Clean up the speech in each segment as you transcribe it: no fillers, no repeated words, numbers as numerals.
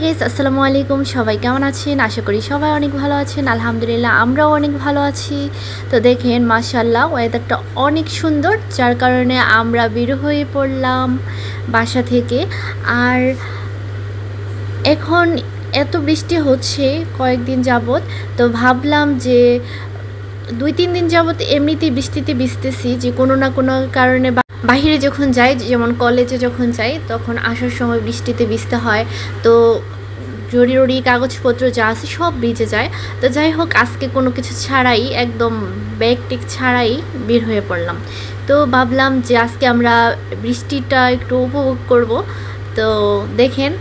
Guys, আসসালামু আলাইকুম। সবাই কেমন আছেন? আশা করি সবাই অনেক ভালো আছেন। আলহামদুলিল্লাহ আমরাও অনেক ভালো আছি। তো দেখেন মাশাআল্লাহ ওয়েদারটা অনেক সুন্দর, যার কারণে আমরা বের হয়ে পড়লাম বাসা থেকে। আর এখন এত বৃষ্টি হচ্ছে কয়েকদিন যাবত, তো ভাবলাম যে 2-3 দিন যাবত এমনিতেই বৃষ্টিতে ভিজতেছি, যে কোনো না কোনো কারণে বাহিরে যখন যাই, যেমন কলেজে যখন যাই, তখন আসার সময় বৃষ্টিতে ভিজতে হয়। তো জরুরি কাগজপত্র যা আছে সব ভিজে যায়। তো যাই হোক, আজকে কোনো কিছু ছাড়াই, একদম ব্যাগ টেক ছাড়াই বের হয়ে পড়লাম। তো ভাবলাম যে আজকে আমরা বৃষ্টিটা একটু উপভোগ করব। তো দেখেন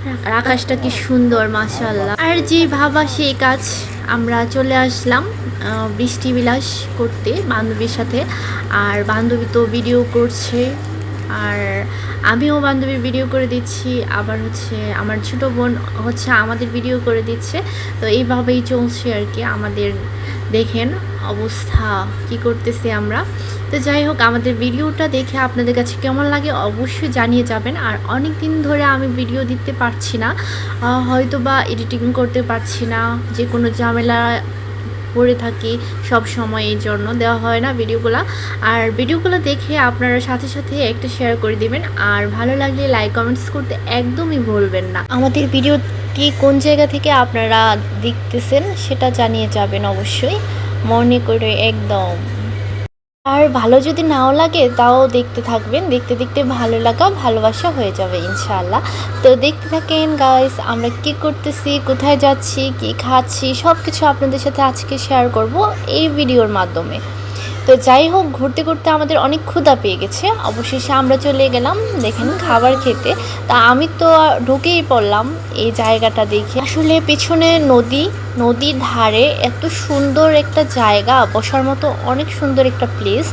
আকাশটা কি সুন্দর মাশাআল্লাহ। আর যে ভাবা সেই কাজ, আমরা চলে আসলাম বৃষ্টি বিলাস করতে বান্ধবীর সাথে। আর বান্ধবী তো ভিডিও করছে, আর আমিও বান্ধবীর ভিডিও করে দিচ্ছি, আবার হচ্ছে আমার ছোটো বোন হচ্ছে আমাদের ভিডিও করে দিচ্ছে। তো এইভাবেই চলছে আর কি আমাদের। দেখেন অবস্থা কি করতেছি আমরা। তো যাই হোক, আমাদের ভিডিওটা দেখে আপনাদের কাছে কেমন লাগে অবশ্যই জানিয়ে যাবেন। আর অনেক দিন ধরে আমি ভিডিও দিতে পারছি না, হয়তো বা এডিটিং করতে পারছি না, যে কোনো ঝামেলা পড়ে থাকি সব সময়, এই জন্য দেওয়া হয় না ভিডিওগুলো। আর ভিডিওগুলো দেখে আপনারা সাথে সাথে একটা শেয়ার করে দিবেন, আর ভালো লাগলে লাইক কমেন্টস করতে একদমই ভুলবেন না। আমাদের ভিডিওটি কোন জায়গা থেকে আপনারা দেখতেছেন সেটা জানিয়ে যাবেন অবশ্যই মনে করে একদম। আর ভালো যদি নাও লাগে তাও দেখতে থাকবেন, দেখতে দেখতে ভালো লাগা ভালোবাসা হয়ে যাবে ইনশাআল্লাহ। তো দেখতে থাকেন গাইস, আমরা কি করতেছি, কোথায় যাচ্ছি, কি খাচ্ছি, সব কিছু আপনাদের সাথে আজকে শেয়ার করব এই ভিডিওর মাধ্যমে। তো যাই হোক, ঘুরতে ঘুরতে আমাদের অনেক ক্ষুধা পেয়ে গেছে, অবশেষে আমরা চলে গেলাম দেখেন খাবার খেতে। তা আমি তো ঢুকেই পড়লাম এই জায়গাটা দেখে। আসলে পেছনে নদীর ধারে এত সুন্দর একটা জায়গা, বসার মতো অনেক সুন্দর একটা প্লেস,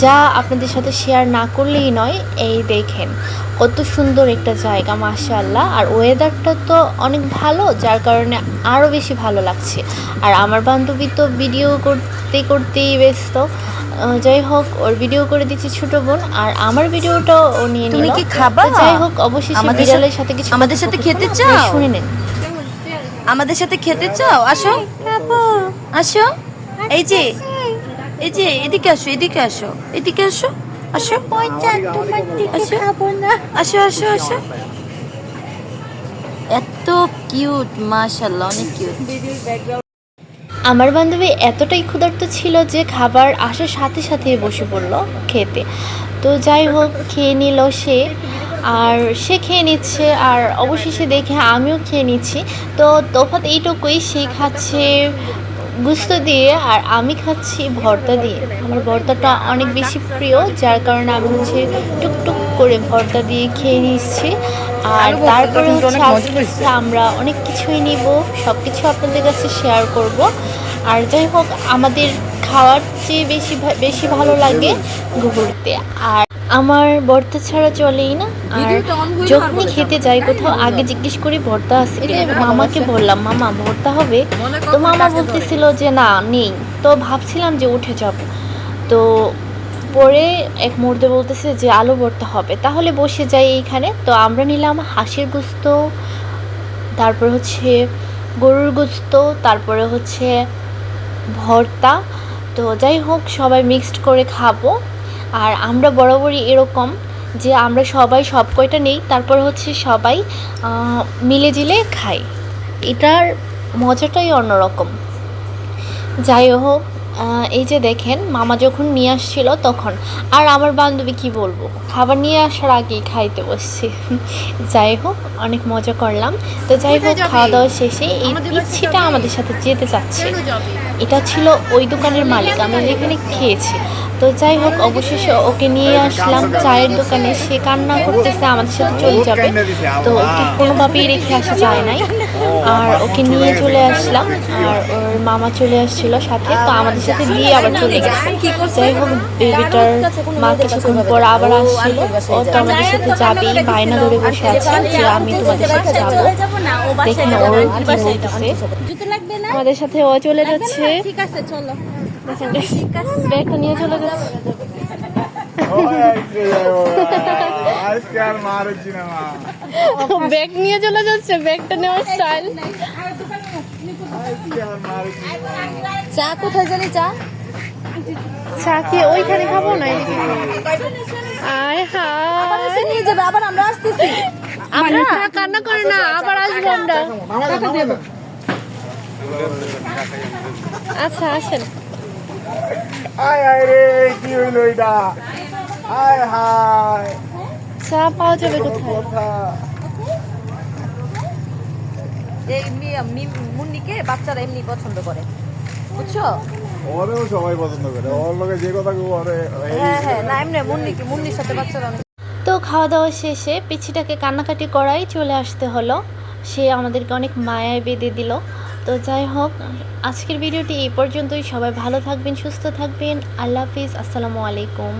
যা আপনাদের সাথে শেয়ার না করলেই নয়। এই দেখেন কত সুন্দর একটা জায়গা মাশাআল্লাহ। আর ওয়েদারটা তো অনেক ভালো, যার কারণে আরও বেশি ভালো লাগছে। আর আমার বান্ধবী তো ভিডিও করতেই ব্যস্ত। যাই হোক, ওর ভিডিও করে দিচ্ছি ছোটো বোন, আর আমার ভিডিওটাও ও নিয়ে নিল। তুমি কি খাবা? যাই হোক, অবশ্যই বিড়ালের সাথে কিছু আমাদের সাথে খেতে চাও? শুনে নেন। আমাদের সাথে খেতে চাও? আসো আসো, এই যে এদিকে আসো, এদিকে আসো, এদিকে আসো, আসো আসো আসো আসো। এত কিউট মাশাআল্লাহ, অনেক কিউট। আমার বান্ধবী এতটাই ক্ষুধার্ত ছিল যে খাবার আসার সাথে সাথে বসে পড়লো খেতে। তো যাই হোক, খেয়ে নিল সে, আর সে খেয়ে নিচ্ছে, আর অবশেষে দেখে আমিও খেয়ে নিচ্ছি। তো তফাৎ এইটুকুই, সে খাচ্ছে গুস্ত দিয়ে আর আমি খাচ্ছি ভর্তা দিয়ে। আমার ভর্তাটা অনেক বেশি প্রিয়, যার কারণে আমি হচ্ছে টুকটুক করে ভর্তা দিয়ে খেয়ে নিচ্ছি। আর তারপরে হচ্ছে আস্তে আমরা অনেক কিছুই নিব, সব কিছু আপনাদের কাছে শেয়ার করব। আর যাই হোক, আমাদের খাওয়ার চেয়ে বেশি ভালো লাগে ঘুরতে। আর আমার ভর্তা ছাড়া চলেই না। আর যখনই খেতে যাই কোথাও, আগে জিজ্ঞেস করি ভর্তা আছে কিনা। মামাকে বললাম মামা ভর্তা হবে, তো মামা বলতেছিল যে না নেই। তো ভাবছিলাম যে উঠে যাব, তো পরে এক মুহূর্তে বলতেছে যে আলু ভর্তা হবে, তাহলে বসে যাই এইখানে। তো আমরা নিলাম হাঁসের গোস্ত, তারপর হচ্ছে গরুর গোস্ত, তারপরে হচ্ছে ভর্তা। তো যাই হোক, সবাই মিক্সড করে খাবো। আর আমরা বরাবরই এরকম যে আমরা সবাই সব কয়টা নেই, তারপর হচ্ছে সবাই মিলে জিলে খাই। এটার মজাটাই অন্যরকম। যাই হোক, এই যে দেখেন মামা যখন নিয়ে আসছিল তখন, আর আমার বান্ধবী কি বলবো, খাবার নিয়ে আসার আগেই খাইতে বসছি। যাই হোক, অনেক মজা করলাম। তো যাই হোক, খাওয়া দাওয়া শেষে এই পিচ্ছিটা আমাদের সাথে যেতে চাচ্ছে। এটা ছিল ওই দোকানের মালিক, আমরা যেখানে খেয়েছি। তো যাই হোক, অবশেষে ওকে নিয়ে আসলাম চায়ের দোকানে। সে কান্না করতেছে আমাদের সাথে চলে যাবে, তো ওকে কোনোভাবেই রেখে আসা যায় নাই। আর ওকে নিয়ে চলে আসলাম, আর ওর মামা চলে আসছিল সাথে, তো আমাদের সাথে দিয়ে আবার চলে গেছে। যাই হোক, বেবিটার মা কিছুক্ষণ পর আবার আসছিল, ও তো আমাদের সাথে যাবেই, বায়না ধরে বসে আছে যে আমি তোমাদের সাথে যাবো। দেখেন ওর কি বলতেছে, আমাদের সাথে ও চলে যাচ্ছে। ঠিক আছে চলো, ব্যাগটা নিয়ে চলে যাচ্ছে। আজকে আর মারছি না মা। ব্যাগ নিয়ে চলে যাচ্ছে, ব্যাগটা নেওয়ার স্টাইল। আজকে আর মারছি না মা। চা কোথায় জানি চা? চা কি ওইখানে খাবো না? আয় আবার হায়, এসে নিয়ে যাবে, আবার আমরা আসতেছি। আমরা না, কান্না করে না, আবার আসবো আমরা। আচ্ছা আসেন। আয় আয় রে, কি হইলো এটা? আয় হায়, চা পাওয়া যাবে কোথায়? কথা। এই মুন্নিকে বাচ্চারা এমনি পছন্দ করে, বুঝছো? ওরেও সবাই পছন্দ করে, ওর লোকে যে কথা কেউ ওরে হ্যাঁ হ্যাঁ, না এমনি মুন্নির সাথে বাচ্চারা অনেক। তো খাওয়া দাওয়া শেষে পিছিটাকে কান্নাকাটি করাই চলে আসতে হলো। সে আমাদেরকে অনেক মায়ায় বেঁধে দিল। তো যাই হোক, আজকের ভিডিওটি এই পর্যন্তই। সবাই ভালো থাকবেন, সুস্থ থাকবেন। আল্লাহ হাফিজ, আসসালামু আলাইকুম।